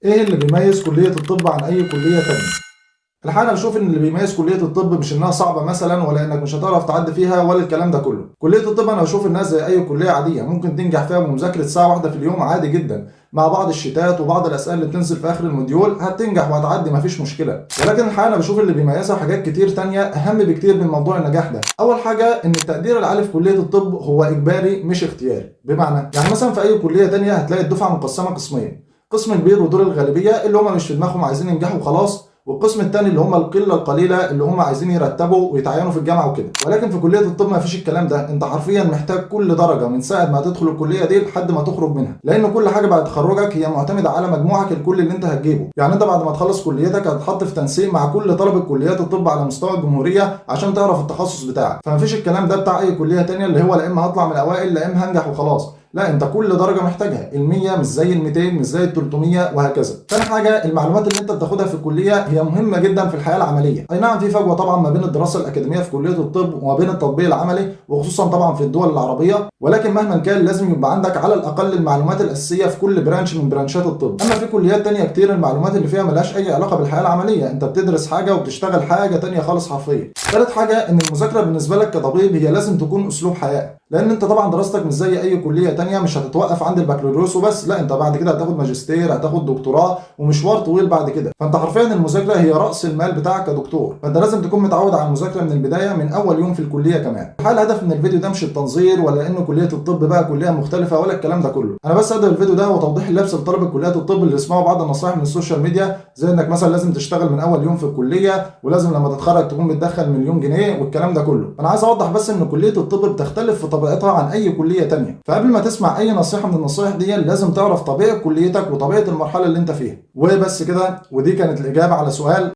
ايه اللي بيميز كلية الطب عن اي كلية تانية؟ الحقيقة انا بشوف ان اللي بيميز كلية الطب مش انها صعبة مثلا، ولا انك مش هتعرف تعدي فيها، ولا الكلام ده كله. كلية الطب انا بشوف انها زي اي كلية عادية ممكن تنجح فيها بمذاكرة ساعة واحدة في اليوم عادي جدا، مع بعض الشتات وبعض الاسئلة اللي بتنزل في اخر الموديول هتنجح وهتعدي مفيش مشكلة. ولكن الحقيقة انا بشوف اللي بيميزها حاجات كتير تانية اهم بكتير من موضوع النجاح ده. اول حاجة ان التقدير العالي في كلية الطب هو اجباري مش اختياري. بمعنى يعني مثلا في اي كلية تانية هتلاقي الدفعة مقسمة قسمين، قسم كبير ودول الغالبيه اللي هم مش في دماغهم عايزين ينجحوا خلاص، والقسم الثاني اللي هم القله القليله اللي هم عايزين يرتبوا ويتعينوا في الجامعه وكده. ولكن في كليه الطب ما فيش الكلام ده، انت حرفيا محتاج كل درجه من ساعه ما تدخل الكليه دي لحد ما تخرج منها، لان كل حاجه بعد تخرجك هي معتمده على مجموعك الكلي اللي انت هتجيبه. يعني انت بعد ما تخلص كليتك هتتحط في تنسيق مع كل طلبه كليات الطب على مستوى الجمهوريه عشان تعرف التخصص بتاعك. فما فيش الكلام ده بتاع اي كليه ثانيه اللي هو لا اما هطلع من الاوائل لا اما هنجح وخلاص. لا، انت كل درجه محتاجها، ال100 مش زي ال200 مش زي ال300 وهكذا. تاني حاجه، المعلومات اللي انت بتاخدها في الكليه هي مهمه جدا في الحياه العمليه. اي نعم في فجوه طبعا ما بين الدراسه الاكاديميه في كليه الطب وما بين التطبيق العملي، وخصوصا طبعا في الدول العربيه، ولكن مهما كان لازم يبقى عندك على الاقل المعلومات الاساسيه في كل برانش من برانشات الطب. اما في كليات تانية كتير المعلومات اللي فيها ملهاش اي علاقه بالحياه العمليه، انت بتدرس حاجه وبتشتغل حاجه تانية خالص حرفيا. ثالث حاجه، ان المذاكره بالنسبه لك كطبيب هي لازم تكون اسلوب حياه، لان انت طبعا دراستك مش زي اي كليه تانية مش هتتوقف عند البكالوريوس وبس، لا انت بعد كده هتاخد ماجستير، هتاخد دكتوراه، ومشوار طويل بعد كده. فانت حرفيا المذاكره هي راس المال بتاعك كدكتور، فانت لازم تكون متعود على المذاكره من البدايه من اول يوم في الكليه كمان. الحقيقه الهدف من الفيديو ده مش التنظير ولا انه كليه الطب بقى كليه مختلفه ولا الكلام ده كله. انا بس هدف الفيديو ده هو توضيح اللبس لطلبه كليات الطب اللي يسمعوا بعض النصائح من السوشيال ميديا، زي انك مثلا لازم تشتغل من اول يوم في الكليه، ولازم لما تتخرج تكون بتدخل مليون جنيه والكلام ده كله. انا عايز اوضح بس ان كليه الطب بتختلف في طبيعتها عن اي كليه تانية، فقبل ما تسمع اي نصيحه من النصائح دي لازم تعرف طبيعه كليتك وطبيعه المرحله اللي انت فيها. وبس كده، ودي كانت الاجابه على سؤال